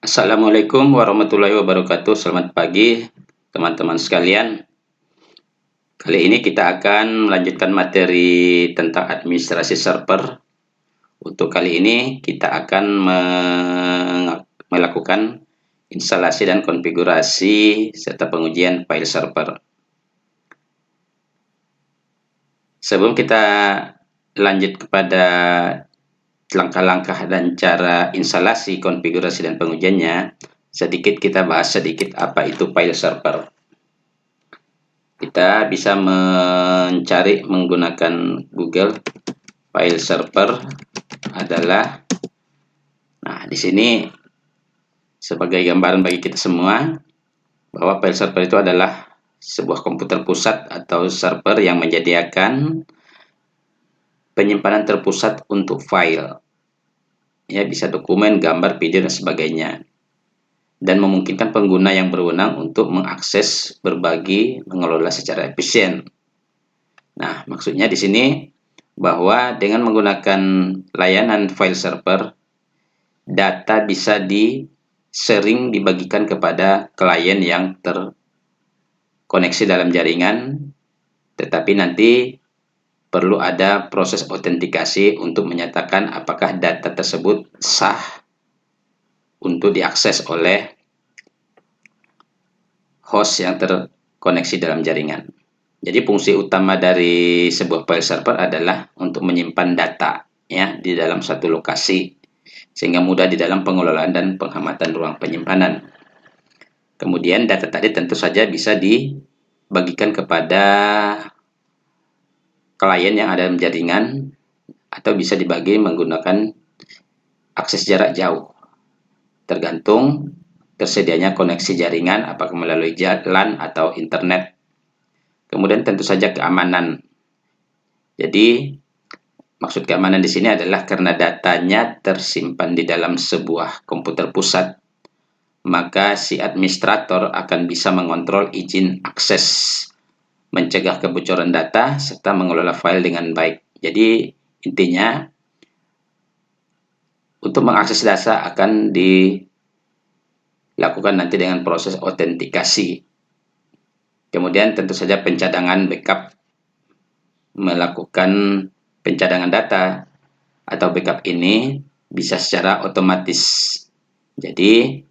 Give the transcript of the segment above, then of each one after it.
Assalamualaikum warahmatullahi wabarakatuh. Selamat pagi, teman-teman sekalian. Kali ini kita akan melanjutkan materi tentang administrasi server. Untuk kali ini kita akan melakukan instalasi dan konfigurasi serta pengujian file server. Sebelum kita lanjut kepada langkah-langkah dan cara instalasi, konfigurasi, dan pengujiannya, sedikit kita bahas sedikit apa itu file server. Kita bisa mencari menggunakan Google. File server adalah, nah di sini sebagai gambaran bagi kita semua bahwa file server itu adalah sebuah komputer pusat atau server yang menyediakan penyimpanan terpusat untuk file, ya bisa dokumen, gambar, video, dan sebagainya, dan memungkinkan pengguna yang berwenang untuk mengakses, berbagi, mengelola secara efisien. Nah, maksudnya di sini bahwa dengan menggunakan layanan file server, data bisa sering dibagikan kepada klien yang terkoneksi dalam jaringan, tetapi nanti perlu ada proses autentikasi untuk menyatakan apakah data tersebut sah untuk diakses oleh host yang terkoneksi dalam jaringan. Jadi fungsi utama dari sebuah file server adalah untuk menyimpan data ya di dalam satu lokasi sehingga mudah di dalam pengelolaan dan penghematan ruang penyimpanan. Kemudian data tadi tentu saja bisa dibagikan kepada klien yang ada dalam jaringan atau bisa dibagi menggunakan akses jarak jauh. Tergantung tersedianya koneksi jaringan apakah melalui LAN atau internet. Kemudian tentu saja keamanan. Jadi maksud keamanan di sini adalah karena datanya tersimpan di dalam sebuah komputer pusat, maka si administrator akan bisa mengontrol izin akses, mencegah kebocoran data, serta mengelola file dengan baik. Jadi intinya untuk mengakses data akan dilakukan nanti dengan proses autentikasi. Kemudian tentu saja pencadangan backup, melakukan pencadangan data atau backup ini bisa secara otomatis. Jadi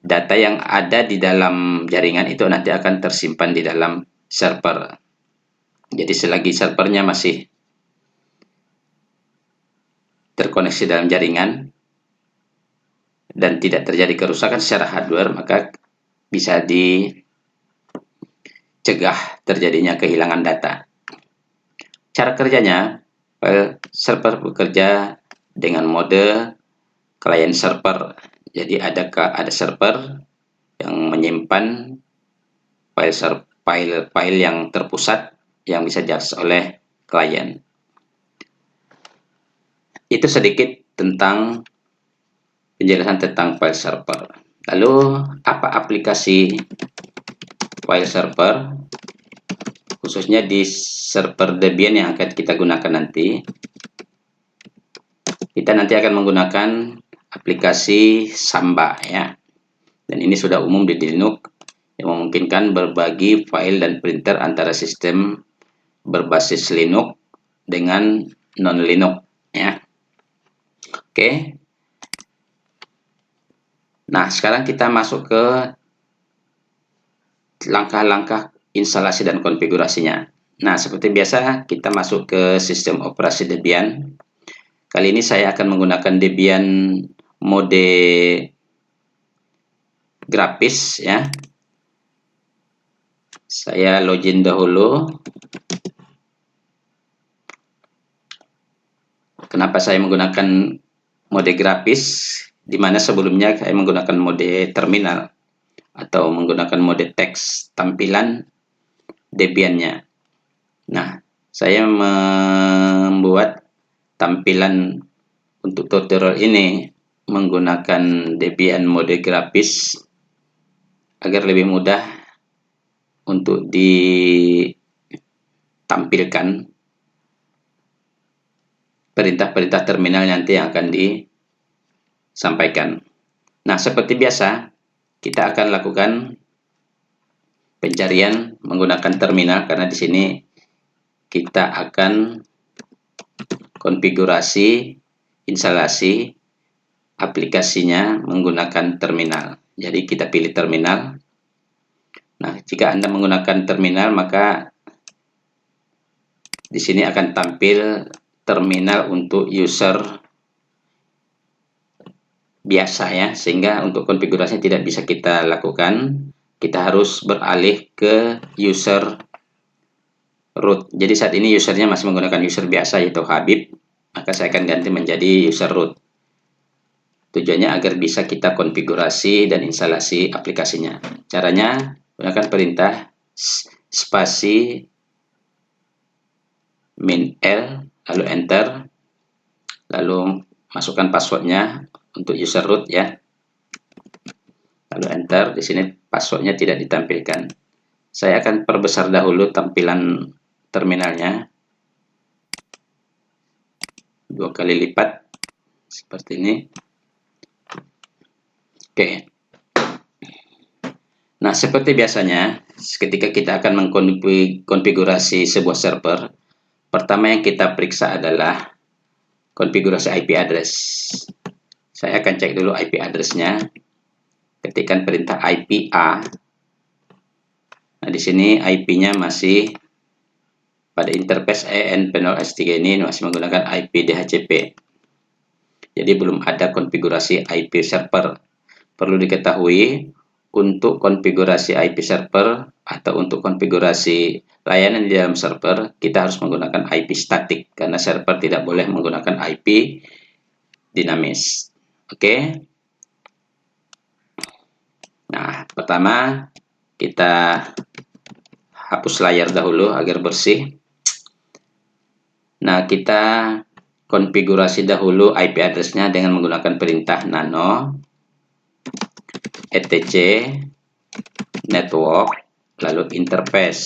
data yang ada di dalam jaringan itu nanti akan tersimpan di dalam server. Jadi selagi servernya masih terkoneksi dalam jaringan dan tidak terjadi kerusakan secara hardware, maka bisa cegah terjadinya kehilangan data. Cara kerjanya, file server bekerja dengan mode client server. Jadi ada server yang menyimpan file yang terpusat yang bisa diakses oleh klien. Itu sedikit tentang penjelasan tentang file server. Lalu apa aplikasi file server, khususnya di server Debian yang akan kita gunakan nanti? Kita nanti akan menggunakan aplikasi Samba ya. Dan ini sudah umum di Linux yang memungkinkan berbagi file dan printer antara sistem berbasis Linux dengan non-Linux ya. Oke. Nah, sekarang kita masuk ke langkah-langkah instalasi dan konfigurasinya. Nah, seperti biasa kita masuk ke sistem operasi Debian. Kali ini saya akan menggunakan Debian mode grafis ya. Saya login dahulu. Kenapa saya menggunakan mode grafis, di mana sebelumnya saya menggunakan mode terminal atau menggunakan mode teks tampilan Debian-nya. Nah, saya membuat tampilan untuk tutorial ini menggunakan Debian mode grafis agar lebih mudah untuk ditampilkan perintah-perintah terminal nanti yang akan disampaikan. Nah, seperti biasa, kita akan lakukan pencarian menggunakan terminal karena di sini kita akan konfigurasi instalasi aplikasinya menggunakan terminal. Jadi kita pilih terminal. Nah, jika Anda menggunakan terminal, maka di sini akan tampil terminal untuk user biasa ya, sehingga untuk konfigurasinya tidak bisa kita lakukan. Kita harus beralih ke user root. Jadi saat ini usernya masih menggunakan user biasa yaitu Habib, maka saya akan ganti menjadi user root. Tujuannya agar bisa kita konfigurasi dan instalasi aplikasinya. Caranya gunakan perintah spasi min L lalu enter, lalu masukkan passwordnya untuk user root ya, lalu enter. Di sini passwordnya tidak ditampilkan. Saya akan perbesar dahulu tampilan terminalnya 2 kali lipat seperti ini. Oke. Nah, seperti biasanya ketika kita akan mengkonfigurasi sebuah server, pertama yang kita periksa adalah konfigurasi IP address. Saya akan cek dulu IP address-nya. Ketikkan perintah IP A. Nah, di sini IP-nya masih pada interface EN-P0S3 ini masih menggunakan IP DHCP. Jadi belum ada konfigurasi IP server. Perlu diketahui, untuk konfigurasi IP server atau untuk konfigurasi layanan di dalam server, kita harus menggunakan IP statik karena server tidak boleh menggunakan IP dinamis. Oke. Nah, pertama kita hapus layar dahulu agar bersih. Nah, kita konfigurasi dahulu IP address-nya dengan menggunakan perintah nano etc network lalu interface.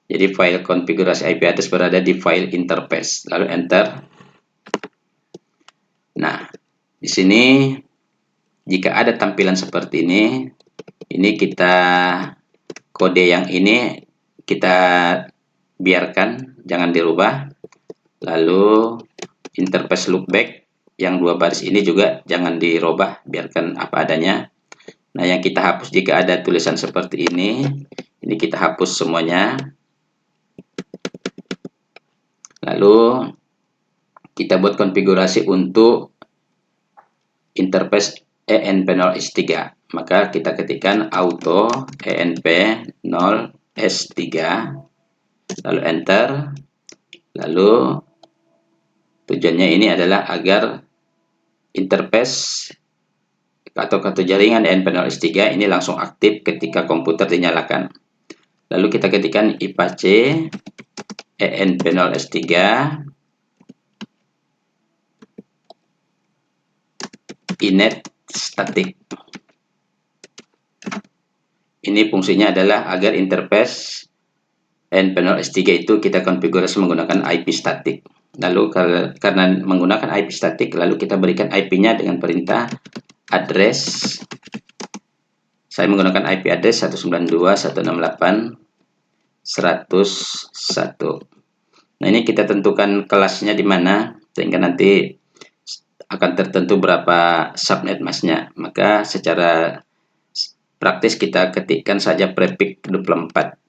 Jadi file konfigurasi IP address berada di file interface, lalu enter. Nah, di sini jika ada tampilan seperti ini kita kode yang ini kita biarkan, jangan dirubah. Lalu interface loopback yang 2 baris ini juga jangan dirubah, biarkan apa adanya. Nah, yang kita hapus jika ada tulisan seperti ini kita hapus semuanya. Lalu kita buat konfigurasi untuk interface ENP0S3. Maka kita ketikkan auto ENP0S3, lalu enter. Lalu tujuannya ini adalah agar interface atau kartu jaringan ENP0S3 ini langsung aktif ketika komputer dinyalakan. Lalu kita ketikkan IPACE ENP0S3 inet static. Ini fungsinya adalah agar interface ENP0S3 itu kita konfigurasi menggunakan IP static. Lalu karena menggunakan IP static, lalu kita berikan IP-nya dengan perintah address. Saya menggunakan IP address 192.168.101. Nah, ini kita tentukan kelasnya di mana sehingga nanti akan tertentu berapa subnet masknya. Maka secara praktis kita ketikkan saja prefix 24.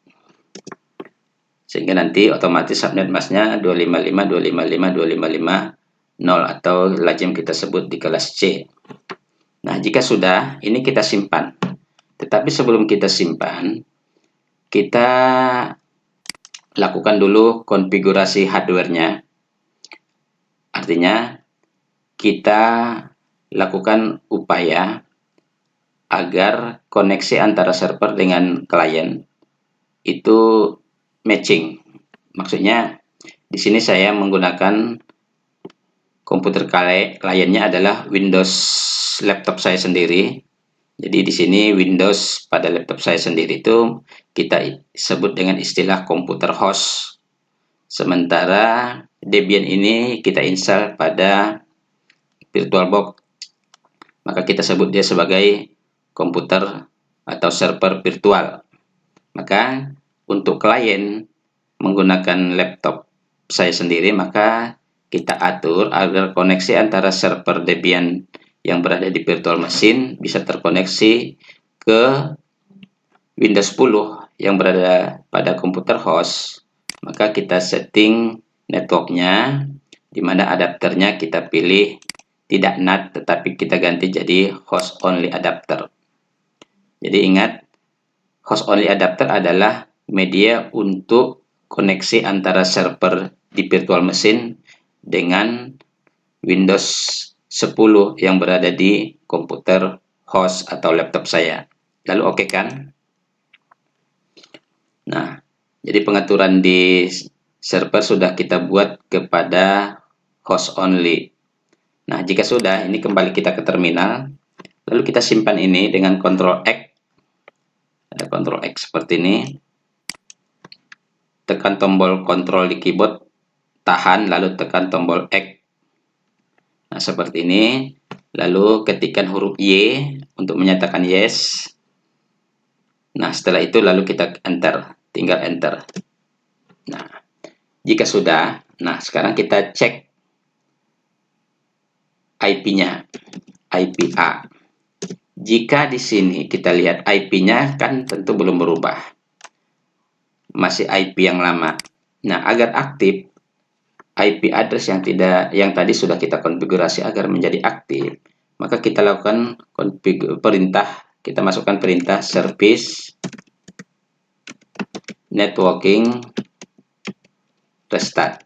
Sehingga nanti otomatis subnet masknya 255.255.255.0 atau lazim kita sebut di kelas C. Nah, jika sudah, ini kita simpan. Tetapi sebelum kita simpan, kita lakukan dulu konfigurasi hardware-nya. Artinya, kita lakukan upaya agar koneksi antara server dengan klien itu matching. Maksudnya, di sini saya menggunakan komputer kliennya adalah Windows laptop saya sendiri. Jadi di sini Windows pada laptop saya sendiri itu kita sebut dengan istilah komputer host. Sementara Debian ini kita install pada VirtualBox maka kita sebut dia sebagai komputer atau server virtual. Maka untuk klien menggunakan laptop saya sendiri, maka kita atur agar koneksi antara server Debian yang berada di virtual machine bisa terkoneksi ke Windows 10 yang berada pada komputer host. Maka kita setting networknya, di mana adapternya kita pilih tidak NAT, tetapi kita ganti jadi host only adapter. Jadi ingat, host only adapter adalah media untuk koneksi antara server di virtual machine dengan Windows 10 yang berada di komputer host atau laptop saya. Lalu oke kan? Nah, jadi pengaturan di server sudah kita buat kepada host only. Nah, jika sudah, ini kembali kita ke terminal. Lalu kita simpan ini dengan Ctrl X. Ada Ctrl X seperti ini. Tekan tombol Ctrl di keyboard, tahan, lalu tekan tombol X. Nah, seperti ini. Lalu ketikkan huruf Y untuk menyatakan yes. Nah, setelah itu lalu kita enter, tinggal enter. Nah, jika sudah, nah sekarang kita cek IP-nya, IP A. Jika di sini kita lihat IP-nya kan tentu belum berubah, masih IP yang lama. Nah, agar aktif IP address yang tadi sudah kita konfigurasi agar menjadi aktif, maka kita lakukan perintah. Kita masukkan perintah service networking restart.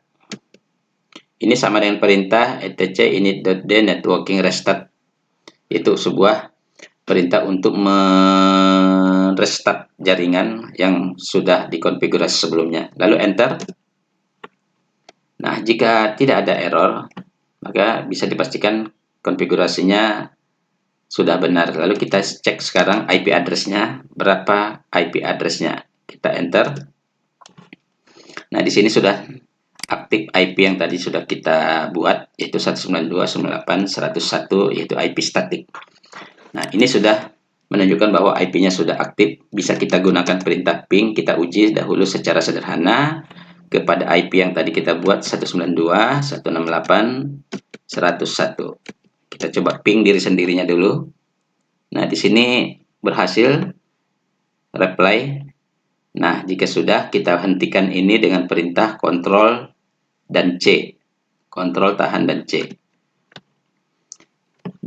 Ini sama dengan perintah etc init.d networking restart. Itu sebuah perintah untuk merestart jaringan yang sudah dikonfigurasi sebelumnya. Lalu enter. Nah, jika tidak ada error, maka bisa dipastikan konfigurasinya sudah benar. Lalu kita cek sekarang IP address-nya, berapa IP address-nya. Kita enter. Nah, di sini sudah aktif IP yang tadi sudah kita buat, yaitu 192.168.101, yaitu IP statik. Nah, ini sudah menunjukkan bahwa IP-nya sudah aktif. Bisa kita gunakan perintah ping. Kita uji dahulu secara sederhana kepada IP yang tadi kita buat, 192.168.101. Kita coba ping diri sendirinya dulu. Nah, di sini berhasil reply. Nah, jika sudah, kita hentikan ini dengan perintah Ctrl dan C. Ctrl, tahan, dan C.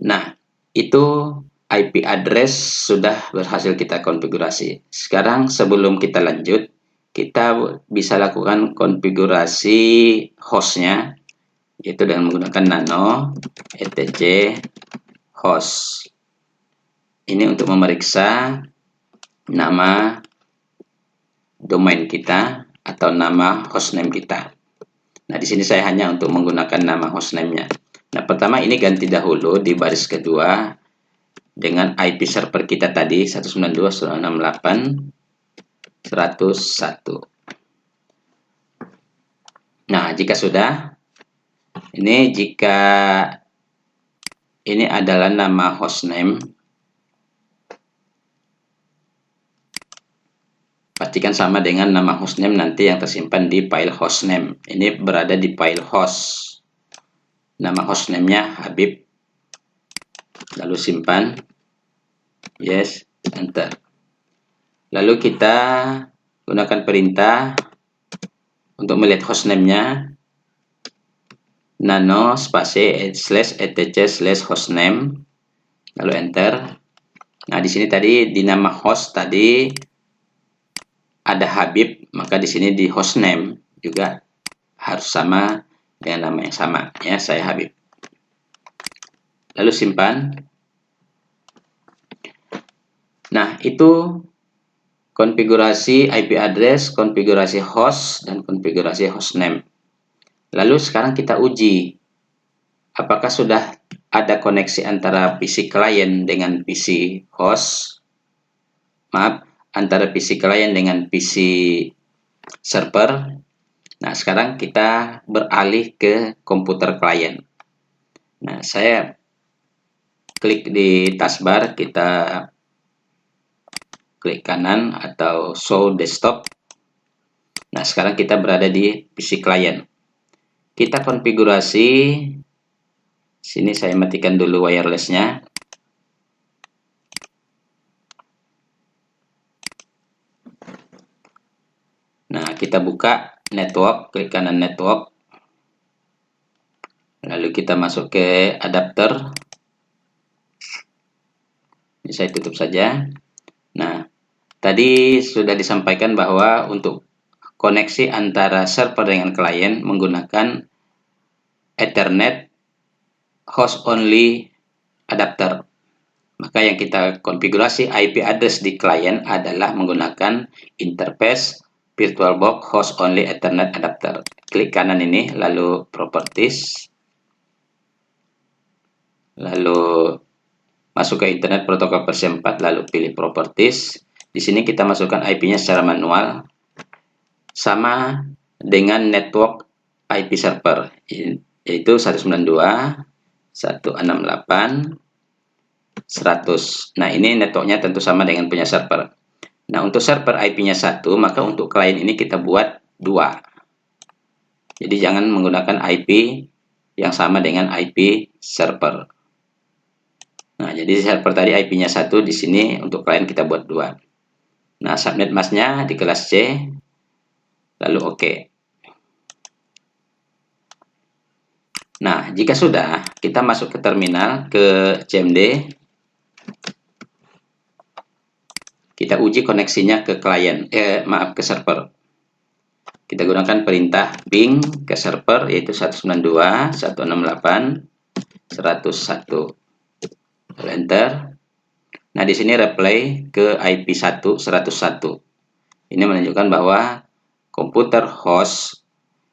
Nah, itu IP address sudah berhasil kita konfigurasi. Sekarang sebelum kita lanjut, kita bisa lakukan konfigurasi hostnya, yaitu dengan menggunakan nano etc host. Ini untuk memeriksa nama domain kita atau nama hostname kita. Nah, di sini saya hanya untuk menggunakan nama hostname-nya. Nah, pertama ini ganti dahulu di baris kedua dengan IP server kita tadi 192.168.101. Nah, jika sudah, jika ini adalah nama hostname, pastikan sama dengan nama hostname nanti yang tersimpan di file hostname. Ini berada di file host. Nama hostname-nya Habib. Lalu simpan. Yes, enter. Lalu kita gunakan perintah untuk melihat hostname-nya. Nano spasi /etc/hostname. Lalu enter. Nah, di sini tadi di nama host tadi ada Habib, maka di sini di hostname juga harus sama dengan nama yang sama, ya, saya Habib. Lalu simpan. Nah, itu konfigurasi IP address, konfigurasi host, dan konfigurasi hostname. Lalu sekarang kita uji apakah sudah ada koneksi antara PC klien dengan PC host. Maaf, antara PC klien dengan PC server. Nah, sekarang kita beralih ke komputer klien. Nah, saya klik di taskbar, kita klik kanan atau show desktop. Nah, sekarang kita berada di PC klien. Kita konfigurasi. Sini saya matikan dulu wirelessnya. Nah, kita buka network, klik kanan network. Lalu kita masuk ke adapter. Ini saya tutup saja. Nah, tadi sudah disampaikan bahwa untuk koneksi antara server dengan klien menggunakan Ethernet host only adapter. Maka yang kita konfigurasi IP address di klien adalah menggunakan interface VirtualBox host only Ethernet adapter. Klik kanan ini, lalu properties, lalu masuk ke Internet Protocol versi 4, lalu pilih properties. Di sini kita masukkan IP-nya secara manual, sama dengan network IP server, yaitu 192.168.100. Nah, ini networknya tentu sama dengan punya server. Nah, untuk server IP-nya 1, maka untuk klien ini kita buat 2. Jadi jangan menggunakan IP yang sama dengan IP server. Nah, jadi server tadi IP-nya 1, di sini untuk klien kita buat 2. Nah, subnet masknya di kelas C, lalu OK. Nah, jika sudah, kita masuk ke terminal, ke CMD. Kita uji koneksinya ke klien, ke server. Kita gunakan perintah ping ke server, yaitu 192.168.101. Enter. Nah, di sini reply ke IP 101. Ini menunjukkan bahwa komputer host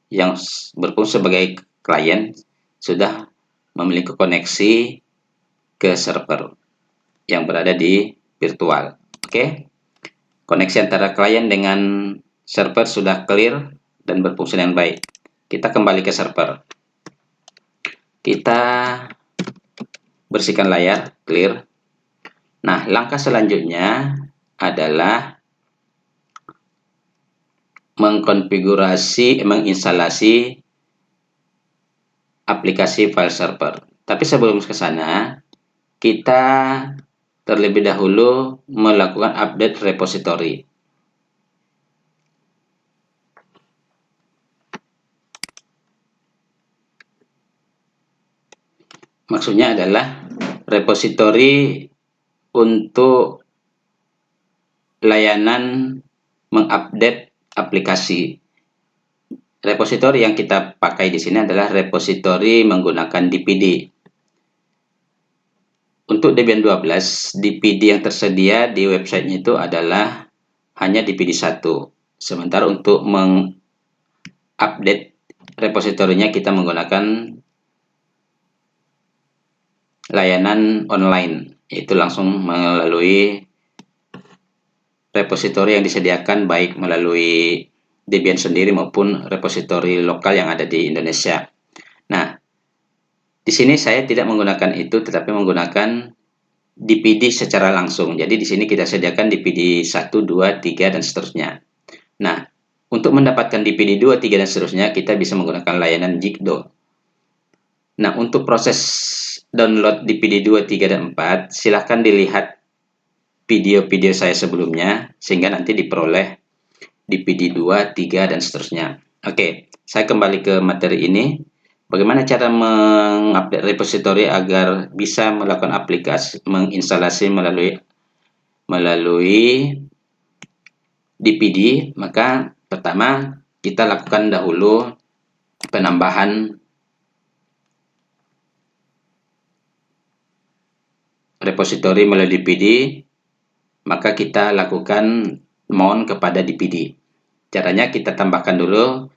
yang berfungsi sebagai klien sudah memiliki koneksi ke server yang berada di virtual. Oke. Koneksi antara klien dengan server sudah clear dan berfungsi dengan baik. Kita kembali ke server. Kita bersihkan layar, clear. Nah, langkah selanjutnya adalah menginstalasi aplikasi file server. Tapi sebelum ke sana, kita terlebih dahulu melakukan update repository. Maksudnya adalah repository untuk layanan mengupdate aplikasi. Repository yang kita pakai di sini adalah repository menggunakan DPD. Untuk Debian 12, DPD yang tersedia di websitenya itu adalah hanya DPD 1. Sementara untuk mengupdate repositorinya kita menggunakan layanan online, yaitu langsung melalui repositori yang disediakan baik melalui Debian sendiri maupun repositori lokal yang ada di Indonesia. Nah, di sini saya tidak menggunakan itu, tetapi menggunakan DPD secara langsung. Jadi di sini kita sediakan DPD 1, 2, 3, dan seterusnya. Nah, untuk mendapatkan DPD 2, 3, dan seterusnya, kita bisa menggunakan layanan Jigdo. Nah, untuk proses download DPD 2, 3, dan 4, silahkan dilihat video-video saya sebelumnya, sehingga nanti diperoleh DPD 2, 3, dan seterusnya. Oke, saya kembali ke materi ini. Bagaimana cara mengupdate repository agar bisa melakukan aplikasi, menginstalasi melalui DPD? Maka pertama, kita lakukan dahulu penambahan repository melalui DPD. Maka kita lakukan mount kepada DPD. Caranya kita tambahkan dulu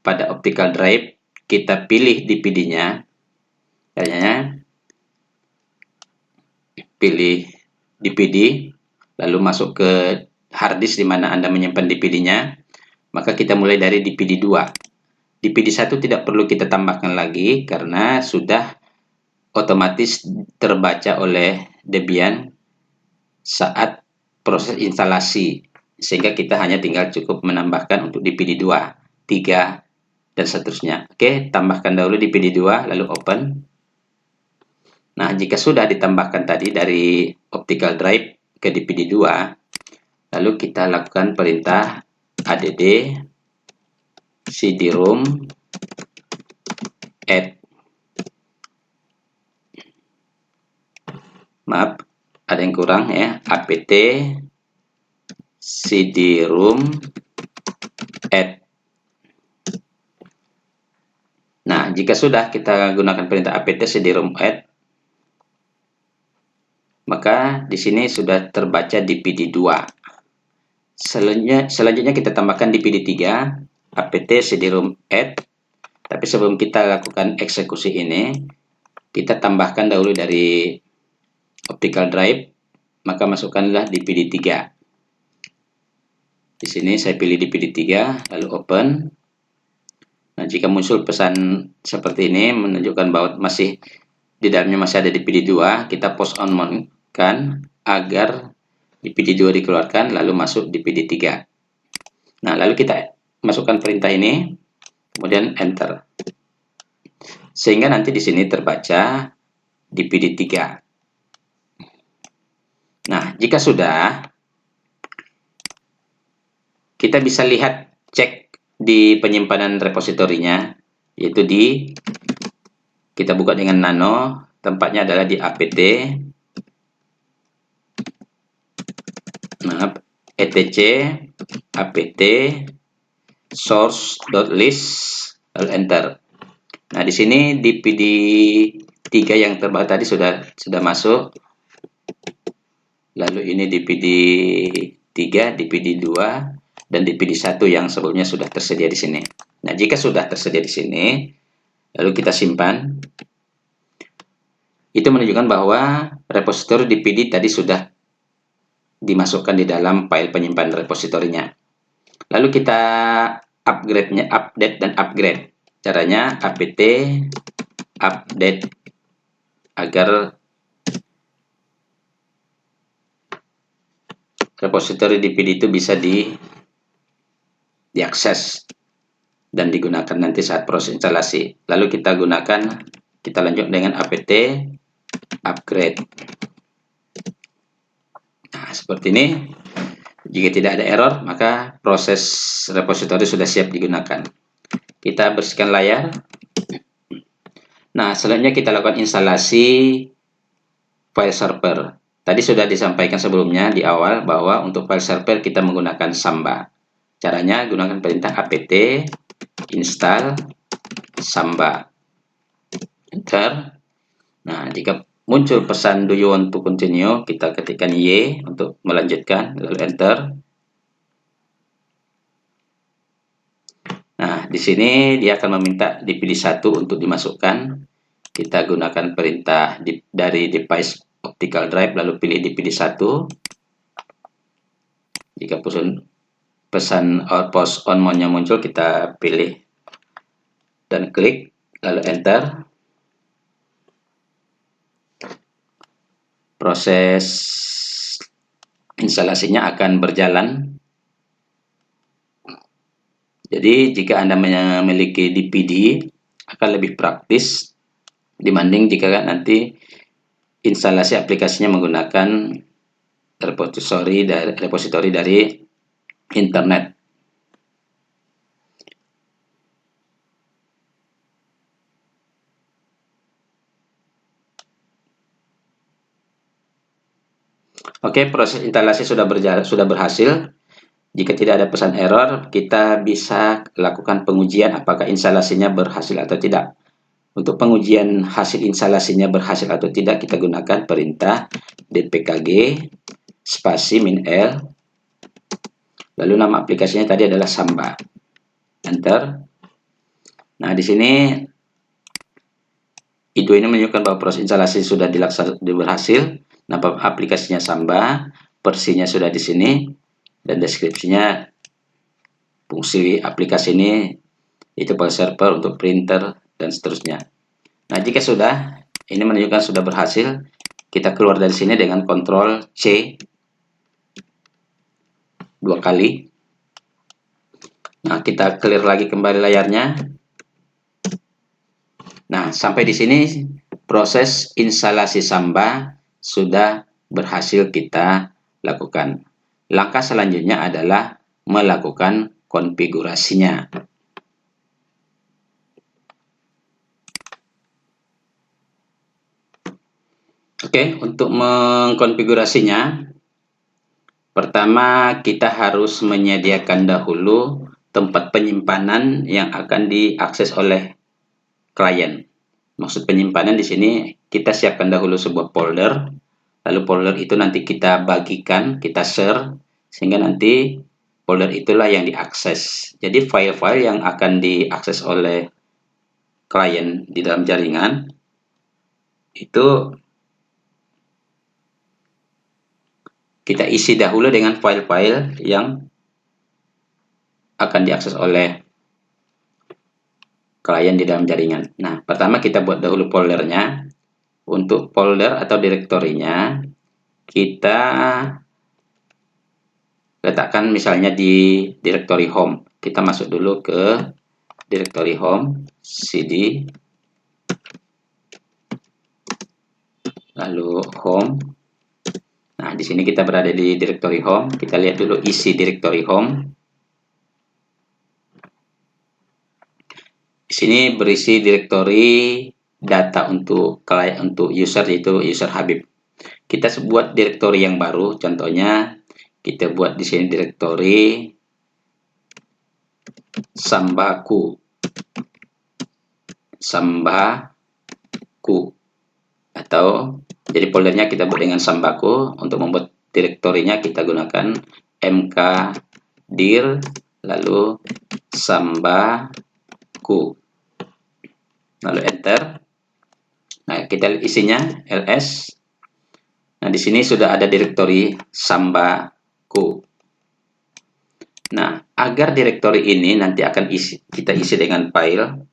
pada optical drive, kita pilih DPD-nya. Caranya pilih DPD, lalu masuk ke harddisk di mana Anda menyimpan DPD-nya. Maka kita mulai dari DPD 2. DPD 1 tidak perlu kita tambahkan lagi karena sudah otomatis terbaca oleh Debian saat proses instalasi, sehingga kita hanya tinggal cukup menambahkan untuk DPD 2, 3, dan seterusnya. Oke, tambahkan dahulu DPD 2, lalu open. Nah, jika sudah ditambahkan tadi dari optical drive ke DPD 2, lalu kita lakukan perintah add cd-rom add. Maaf, ada yang kurang ya. apt cd-rom add. Nah, jika sudah kita gunakan perintah apt cd-rom add, maka di sini sudah terbaca DPD 2. Selanjutnya kita tambahkan DPD 3, apt cd-rom add. Tapi sebelum kita lakukan eksekusi ini, kita tambahkan dahulu dari optical drive, maka masukkanlah DPD 3. Di sini saya pilih DPD 3, lalu open. Nah, jika muncul pesan seperti ini menunjukkan bahwa masih di dalamnya masih ada DPD 2, kita post on kan agar DPD 2 dikeluarkan lalu masuk DPD 3. Nah, lalu kita masukkan perintah ini, kemudian enter. Sehingga nanti di sini terbaca DPD 3. Nah, jika sudah, kita bisa lihat cek di penyimpanan repositorinya, yaitu kita buka dengan nano, tempatnya adalah di apt etc apt source.list, lalu enter. Nah, di sini DPD 3 yang terbaru tadi sudah masuk. Lalu ini DPD 3, DPD 2, dan DPD 1 yang sebelumnya sudah tersedia di sini. Nah, jika sudah tersedia di sini, lalu kita simpan. Itu menunjukkan bahwa repositori DPD tadi sudah dimasukkan di dalam file penyimpanan repositorinya. Lalu kita update dan upgrade. Caranya apt update agar repositori DPD itu bisa diakses dan digunakan nanti saat proses instalasi. Lalu kita lanjut dengan apt upgrade. Nah, seperti ini. Jika tidak ada error, maka proses repositori sudah siap digunakan. Kita bersihkan layar. Nah, selanjutnya kita lakukan instalasi file server. Tadi sudah disampaikan sebelumnya di awal bahwa untuk file server kita menggunakan Samba. Caranya gunakan perintah apt install Samba. Enter. Nah, jika muncul pesan do you want to continue, kita ketikkan Y untuk melanjutkan, lalu enter. Nah, di sini dia akan meminta dipilih satu untuk dimasukkan. Kita gunakan perintah dari device optical drive, lalu pilih dipilih satu. Jika pesan post on mode-nya muncul, kita pilih dan klik, lalu enter. Proses instalasinya akan berjalan. Jadi jika Anda memiliki DPD akan lebih praktis dibanding jika nanti instalasi aplikasinya menggunakan repositori dari internet. Oke, proses instalasi sudah berhasil. Jika tidak ada pesan error, kita bisa lakukan pengujian apakah instalasinya berhasil atau tidak. Untuk pengujian hasil instalasinya berhasil atau tidak, kita gunakan perintah dpkg spasi -l, lalu nama aplikasinya tadi adalah Samba. Enter. Nah, di sini itu ini menunjukkan bahwa proses instalasi sudah berhasil. Nama aplikasinya Samba, versinya sudah di sini, dan deskripsinya fungsi aplikasi ini itu file server untuk printer dan seterusnya. Nah, jika sudah, Ini menunjukkan sudah berhasil. Kita keluar dari sini dengan Ctrl C 2 kali. Nah, kita clear lagi kembali layarnya. Nah, sampai di sini proses instalasi Samba sudah berhasil kita lakukan. Langkah selanjutnya adalah melakukan konfigurasinya. Oke, untuk mengkonfigurasinya, pertama kita harus menyediakan dahulu tempat penyimpanan yang akan diakses oleh klien. Maksud penyimpanan di sini kita siapkan dahulu sebuah folder, lalu folder itu nanti kita bagikan, kita share, sehingga nanti folder itulah yang diakses. Jadi file-file yang akan diakses oleh klien di dalam jaringan itu kita isi dahulu dengan file-file yang akan diakses oleh klien di dalam jaringan. Nah, pertama kita buat dahulu foldernya. Untuk folder atau direktorinya, kita letakkan misalnya di direktori home. Kita masuk dulu ke direktori home, cd, lalu home. Nah, di sini kita berada di direktori home. Kita lihat dulu isi direktori home. Di sini berisi direktori data untuk klien, untuk user, yaitu user Habib. Kita buat direktori yang baru, contohnya kita buat di sini direktori Sambaku, atau jadi foldernya kita buat dengan Sambaku. Untuk membuat direktorinya kita gunakan mkdir lalu Sambaku, lalu enter. Nah, kita isinya ls. Nah, di sini sudah ada direktori Sambaku. Nah, agar direktori ini nanti akan kita isi dengan file,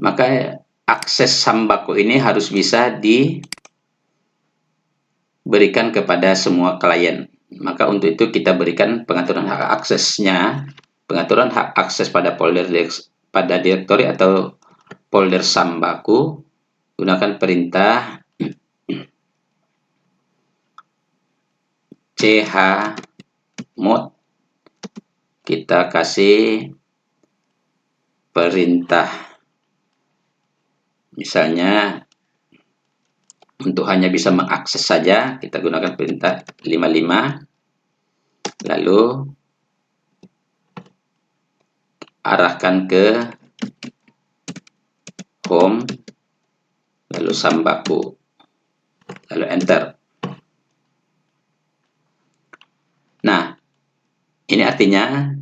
maka akses Sambaku ini harus bisa diberikan kepada semua klien. Maka untuk itu kita berikan pengaturan hak aksesnya, pengaturan hak akses pada folder pada direktori atau folder Sambaku, gunakan perintah chmod. Kita kasih perintah misalnya untuk hanya bisa mengakses saja, kita gunakan perintah 55, lalu arahkan ke home, lalu Sambaku, lalu enter. Nah, ini artinya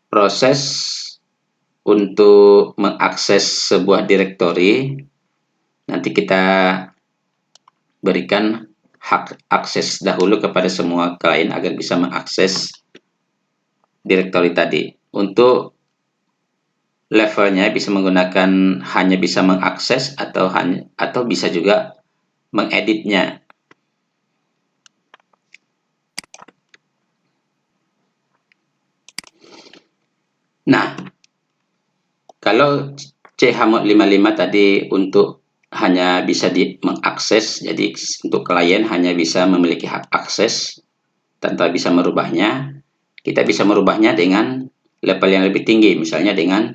proses untuk mengakses sebuah direktori nanti kita berikan hak akses dahulu kepada semua klien agar bisa mengakses direktori tadi. Untuk levelnya bisa menggunakan hanya bisa mengakses atau bisa juga mengeditnya. Nah, kalau chmod 55 tadi untuk hanya bisa mengakses, jadi untuk klien hanya bisa memiliki hak akses tanpa bisa merubahnya. Kita bisa merubahnya dengan level yang lebih tinggi, misalnya dengan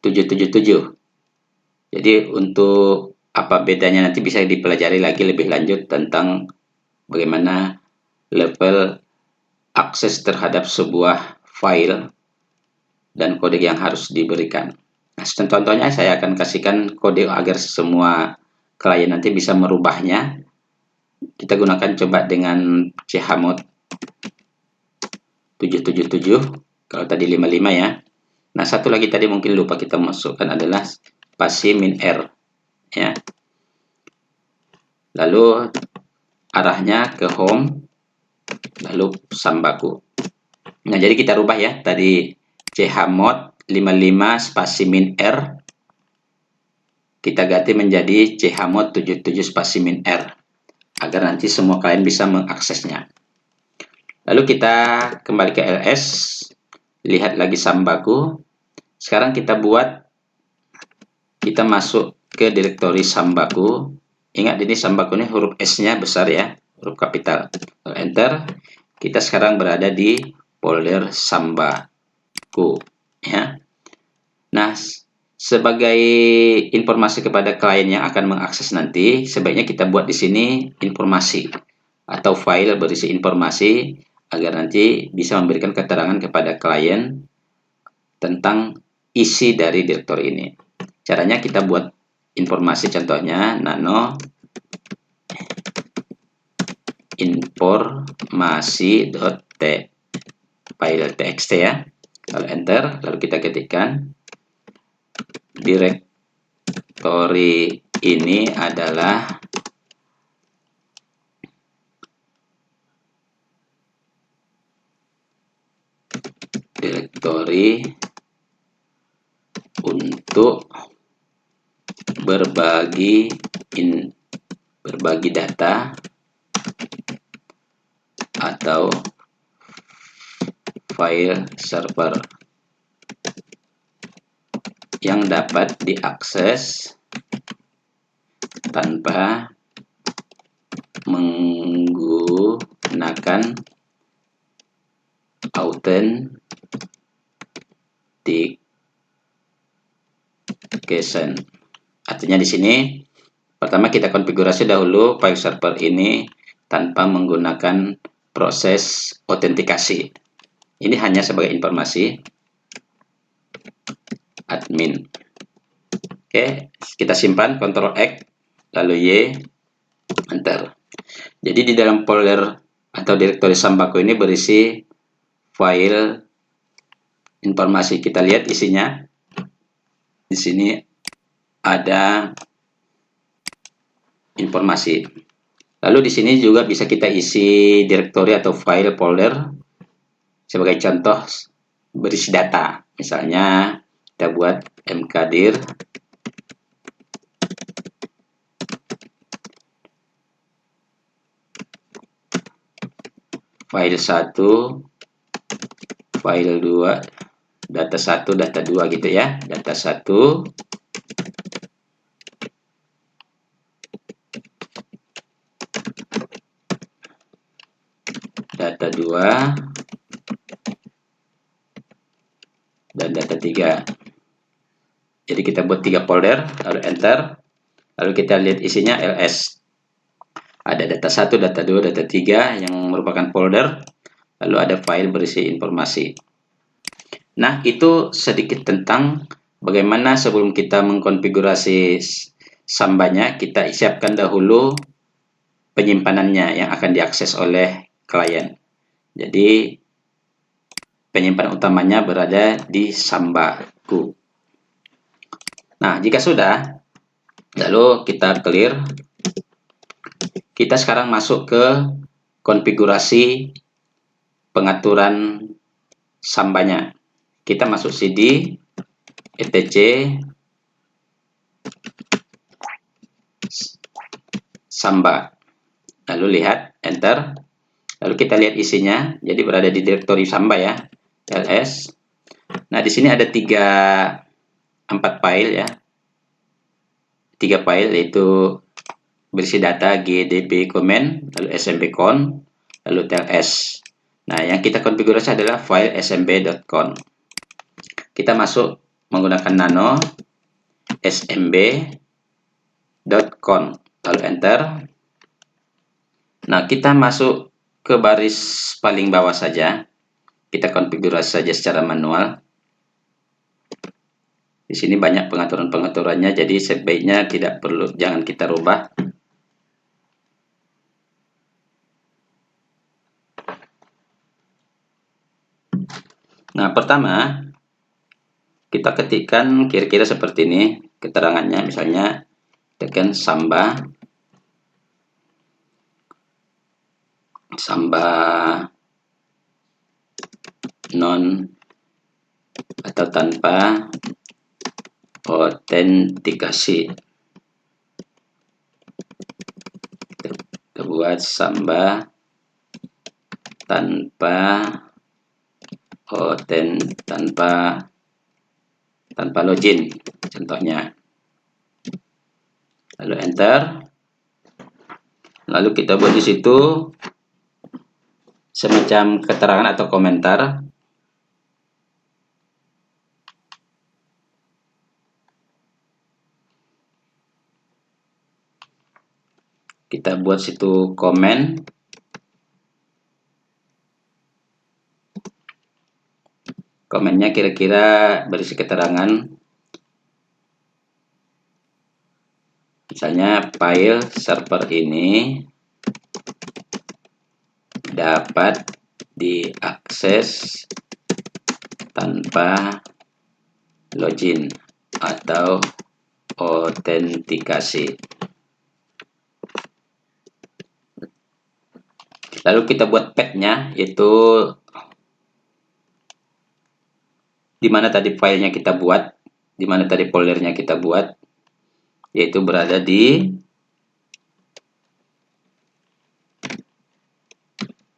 777. Jadi untuk apa bedanya nanti bisa dipelajari lagi lebih lanjut tentang bagaimana level akses terhadap sebuah file dan kode yang harus diberikan. Nah, contohnya saya akan kasihkan kode agar semua klien nanti bisa merubahnya. Kita gunakan coba dengan chmod 777, kalau tadi 55 ya. Nah, satu lagi tadi mungkin lupa kita masukkan adalah spasi -r ya. Lalu arahnya ke home, lalu Sambaku. Nah, jadi kita rubah ya, tadi chmod 55 spasi min r, kita ganti menjadi chmod 77 spasi min r, agar nanti semua klien bisa mengaksesnya. Lalu kita kembali ke ls, lihat lagi Sambaku. Sekarang kita masuk ke direktori Sambaku. Ingat ini Sambaku ini huruf S-nya besar ya, huruf kapital. Lalu enter. Kita sekarang berada di folder Sambaku ya. Nah, sebagai informasi kepada klien yang akan mengakses nanti, sebaiknya kita buat di sini informasi atau file berisi informasi agar nanti bisa memberikan keterangan kepada klien tentang isi dari direktori ini. Caranya kita buat informasi, contohnya nano informasi.file txt ya. Lalu enter, lalu kita ketikkan direktori ini adalah direktori untuk berbagi data atau file server yang dapat diakses tanpa menggunakan authentication. Artinya di sini pertama kita konfigurasi dahulu file server ini tanpa menggunakan proses autentikasi. Ini hanya sebagai informasi admin. Oke, kita simpan, Ctrl X, lalu Y, enter. Jadi di dalam folder atau direktori Sambaku ini berisi file informasi. Kita lihat isinya. Di sini ada informasi. Lalu di sini juga bisa kita isi direktori atau file folder. Sebagai contoh berisi data. Misalnya kita buat mkdir file 1, file 2, data 1, data 2 gitu ya. Data 1, data 2, dan data 3. Jadi kita buat 3 folder, lalu enter. Lalu kita lihat isinya ls. Ada data 1, data 2, data 3 yang merupakan folder. Lalu ada file berisi informasi. Nah, itu sedikit tentang bagaimana sebelum kita mengkonfigurasi Sambanya, kita siapkan dahulu penyimpanannya yang akan diakses oleh klien. Jadi, penyimpanan utamanya berada di Sambaku. Nah, jika sudah, lalu kita clear. Kita sekarang masuk ke konfigurasi pengaturan Sambanya. Kita masuk cd etc Samba. Lalu lihat, enter. Lalu kita lihat isinya. Jadi berada di direktori Samba ya, ls. Nah, di sini ada 4 file ya. 3 file yaitu berisi data gdp comment, lalu smb.conf, lalu tls. Nah, yang kita konfigurasi adalah file smb.conf. Kita masuk menggunakan nano smb.conf, lalu enter. Nah, kita masuk ke baris paling bawah saja. Kita konfigurasi saja secara manual. Di sini banyak pengaturan-pengaturannya, jadi sebaiknya jangan kita rubah. Nah, pertama kita ketikkan kira-kira seperti ini keterangannya, misalnya tekan Samba non atau tanpa autentikasi. Kita buat Samba tanpa tanpa login contohnya, lalu enter. Lalu kita buat di situ semacam keterangan atau komentar. Kita buat situ komen. Komennya kira-kira berisi keterangan. Misalnya file server ini dapat diakses tanpa login atau autentikasi. Lalu kita buat path-nya, yaitu di mana tadi filenya kita buat, di mana tadi foldernya kita buat, yaitu berada di,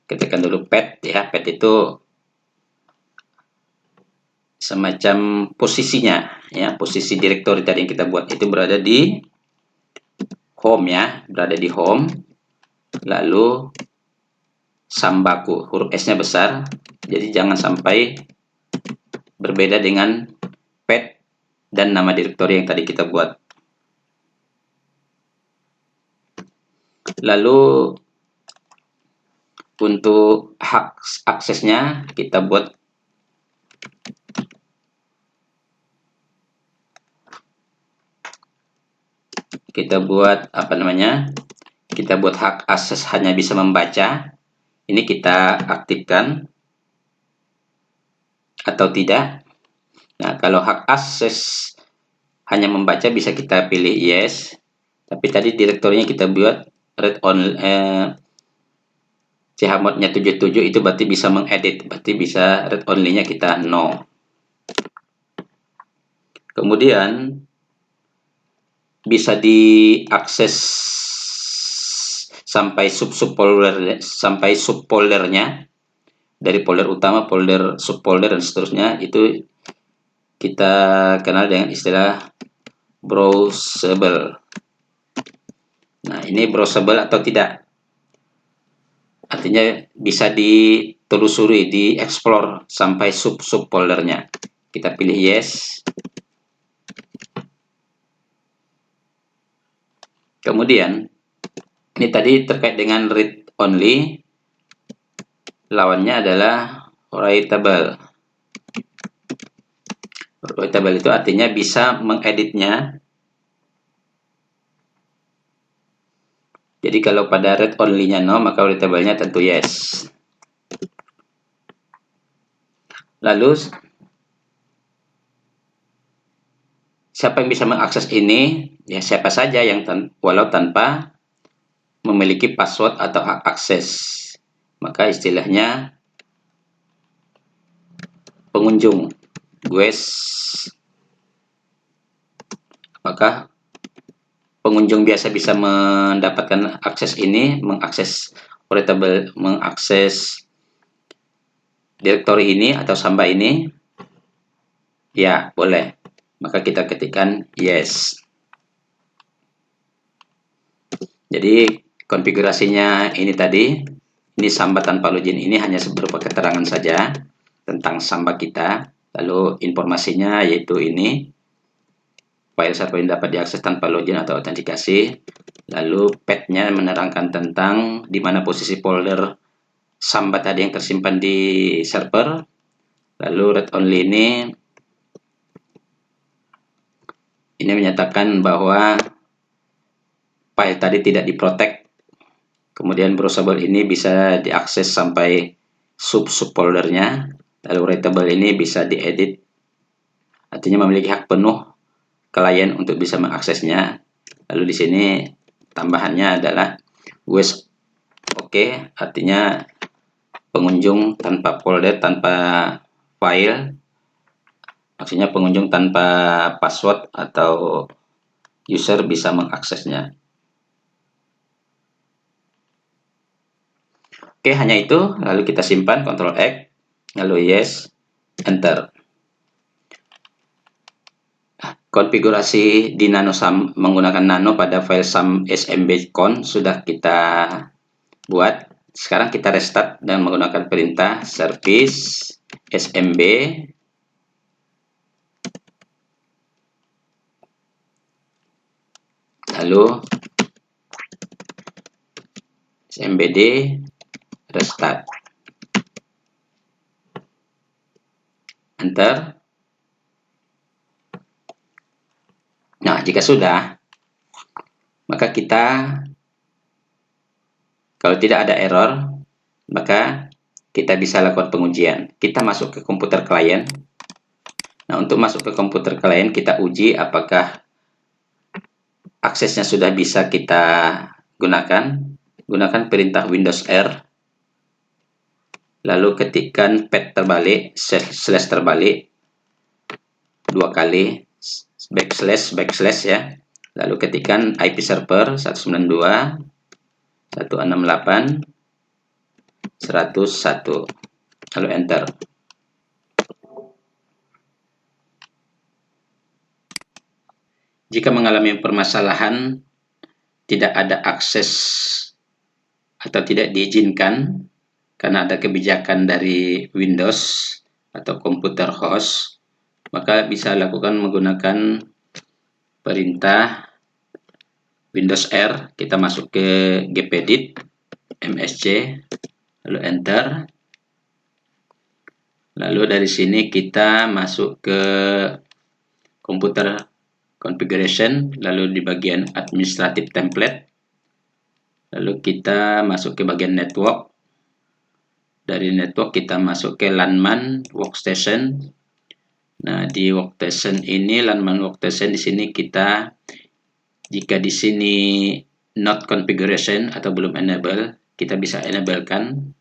ketikkan dulu path ya. Path itu semacam posisinya ya, posisi directory tadi yang kita buat itu berada di home ya, berada di home. Lalu Sambaku, huruf S-nya besar, jadi jangan sampai berbeda dengan path dan nama directory yang tadi kita buat. Lalu untuk hak aksesnya kita buat apa namanya? Kita buat hak akses hanya bisa membaca. Ini kita aktifkan atau tidak. Nah, kalau hak akses hanya membaca bisa kita pilih yes. Tapi tadi direktorinya kita buat read only, chmod-nya 77 itu berarti bisa mengedit, berarti bisa read only-nya kita no. Kemudian bisa diakses sampai subfoldernya, dari folder utama, folder subfolder dan seterusnya. Itu kita kenal dengan istilah browsable. Nah, ini browsable atau tidak, artinya bisa ditelusuri, dieksplor sampai subfoldernya. Kita pilih yes. Kemudian ini tadi terkait dengan read only, lawannya adalah writable. Writable itu artinya bisa mengeditnya. Jadi kalau pada read only-nya no, maka writable-nya tentu yes. Lalu siapa yang bisa mengakses ini? Ya siapa saja yang walau tanpa memiliki password atau hak akses. Maka istilahnya pengunjung, guest. Apakah pengunjung biasa bisa mendapatkan akses ini, mengakses writable, mengakses directory ini atau Samba ini? Ya, boleh. Maka kita ketikkan yes. Jadi konfigurasinya ini tadi, ini Samba tanpa login, ini hanya berupa keterangan saja tentang Samba kita. Lalu informasinya yaitu ini, file server ini dapat diakses tanpa login atau autentikasi. Lalu path-nya menerangkan tentang di mana posisi folder Samba tadi yang tersimpan di server. Lalu read only ini menyatakan bahwa file tadi tidak diprotect. Kemudian browsable ini bisa diakses sampai subfoldernya. Lalu writable ini bisa diedit, artinya memiliki hak penuh klien untuk bisa mengaksesnya. Lalu di sini tambahannya adalah guest oke, artinya pengunjung tanpa folder, tanpa file, Maksudnya pengunjung tanpa password atau user bisa mengaksesnya. Oke, hanya itu. Lalu kita simpan, Ctrl X, lalu yes, enter. Konfigurasi di NanoSum menggunakan Nano pada file sum smb-con sudah kita buat. Sekarang kita restart dengan menggunakan perintah service smb lalu smbd restart, enter. Nah, jika sudah, maka kita, kalau tidak ada error, maka kita bisa lakukan pengujian. Kita masuk ke komputer klien. Nah, untuk masuk ke komputer klien, kita uji apakah aksesnya sudah bisa kita gunakan. Gunakan perintah Windows R, lalu ketikkan pad terbalik, slash terbalik, 2 kali, backslash ya. Lalu ketikkan IP server 192.168.101, lalu enter. Jika mengalami permasalahan tidak ada akses atau tidak diizinkan karena ada kebijakan dari Windows atau komputer host, maka bisa lakukan menggunakan perintah Windows R. Kita masuk ke gpedit msc, lalu enter. Lalu dari sini kita masuk ke komputer configuration, lalu di bagian administrative template, lalu kita masuk ke bagian network. Dari network kita masuk ke LANman workstation. Nah, di workstation ini, LANman workstation, di sini kita, jika di sini not configuration atau belum enable, kita bisa enablekan.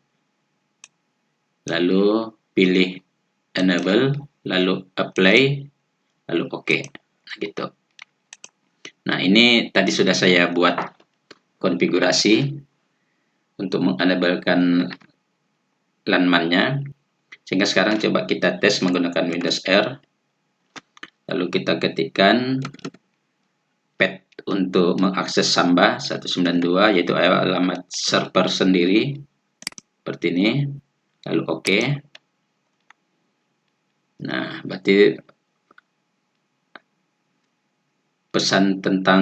Lalu pilih enable, lalu apply, lalu OK. Nah, gitu. Nah, ini tadi sudah saya buat konfigurasi untuk mengenablekan LANman-nya. Sehingga sekarang coba kita tes menggunakan Windows R. Lalu kita ketikkan pad untuk mengakses Samba 192, yaitu alamat server sendiri. Seperti ini. Lalu OK. Nah, berarti pesan tentang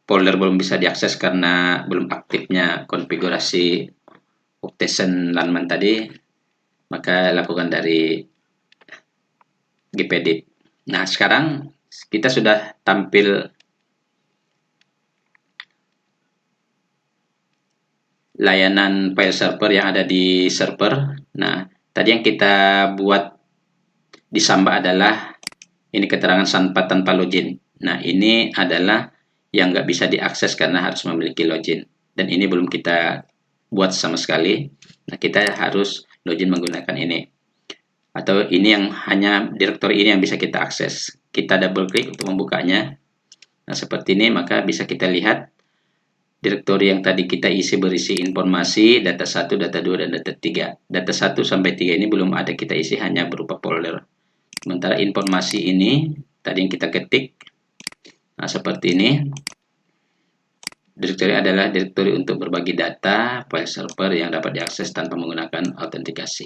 folder belum bisa diakses karena belum aktifnya konfigurasi workstation LANman tadi, maka lakukan dari gpedit. Nah, sekarang kita sudah tampil layanan file server yang ada di server. Nah, tadi yang kita buat di Samba adalah ini keterangan SANPAD tanpa login. Nah, ini adalah yang nggak bisa diakses karena harus memiliki login. Dan ini belum kita buat sama sekali. Nah, kita harus login menggunakan ini. Atau ini yang hanya direktori ini yang bisa kita akses. Kita double klik untuk membukanya. Nah, seperti ini, maka bisa kita lihat direktori yang tadi kita isi berisi informasi data 1, data 2, dan data 3. Data 1 sampai 3 ini belum ada kita isi, hanya berupa folder. Sementara informasi ini tadi yang kita ketik, nah seperti ini. Direktori adalah direktori untuk berbagi data file server yang dapat diakses tanpa menggunakan autentikasi.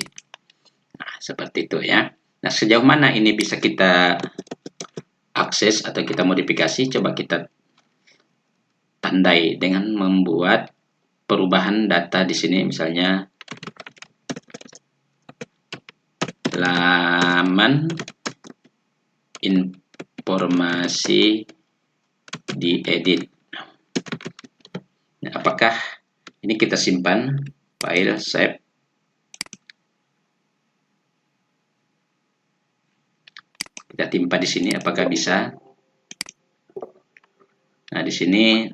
Nah, seperti itu ya. Nah, sejauh mana ini bisa kita akses atau kita modifikasi, coba kita tandai dengan membuat perubahan data di sini, misalnya laman informasi diedit. Nah, apakah ini kita simpan file save? Kita timpa di sini, apakah bisa? Nah, di sini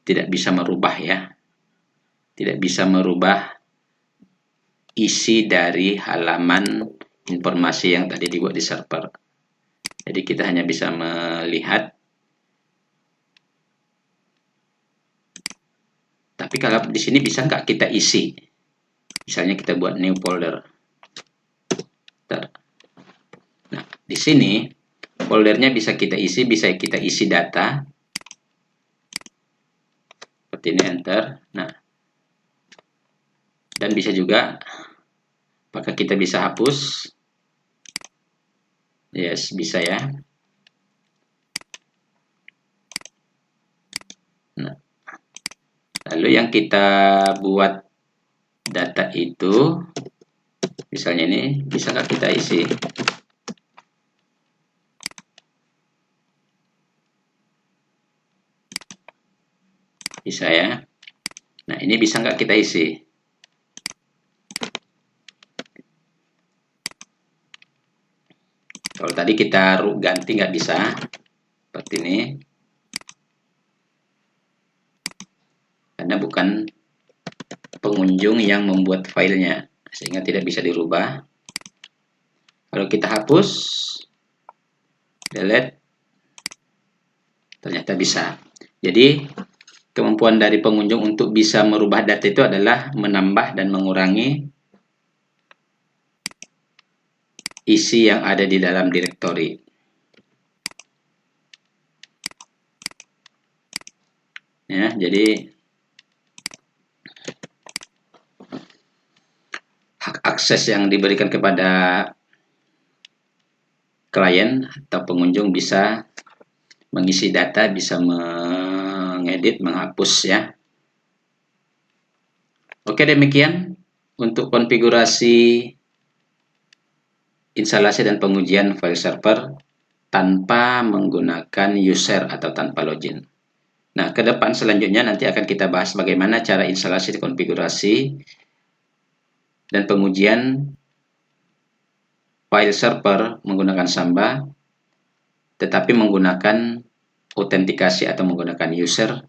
tidak bisa merubah ya. Tidak bisa merubah isi dari halaman informasi yang tadi dibuat di server. Jadi kita hanya bisa melihat. Tapi kalau di sini bisa nggak kita isi? Misalnya kita buat new folder. Nah, di sini foldernya bisa kita isi data. Seperti ini, enter. Nah, dan bisa juga, apakah kita bisa hapus? Yes, bisa ya. Nah, lalu yang kita buat data itu, misalnya ini, bisa nggak kita isi? Bisa ya. Nah, ini bisa nggak kita isi? Kalau tadi kita ganti nggak bisa, seperti ini. Karena bukan pengunjung yang membuat filenya, sehingga tidak bisa dirubah. Kalau kita hapus, delete, ternyata bisa. Jadi kemampuan dari pengunjung untuk bisa merubah data itu adalah menambah dan mengurangi isi yang ada di dalam direktori. Ya, jadi hak akses yang diberikan kepada klien atau pengunjung bisa mengisi data, bisa mengedit, menghapus ya. Oke, demikian untuk konfigurasi instalasi dan pengujian file server tanpa menggunakan user atau tanpa login. Nah, ke depan selanjutnya nanti akan kita bahas bagaimana cara instalasi, konfigurasi, dan pengujian file server menggunakan Samba, tetapi menggunakan autentikasi atau menggunakan user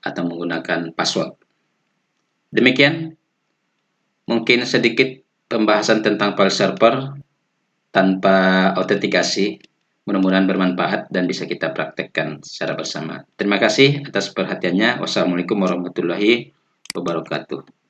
atau menggunakan password. Demikian mungkin sedikit pembahasan tentang file server tanpa autentikasi. Mudah-mudahan bermanfaat dan bisa kita praktekkan secara bersama. Terima kasih atas perhatiannya. Wassalamualaikum warahmatullahi wabarakatuh.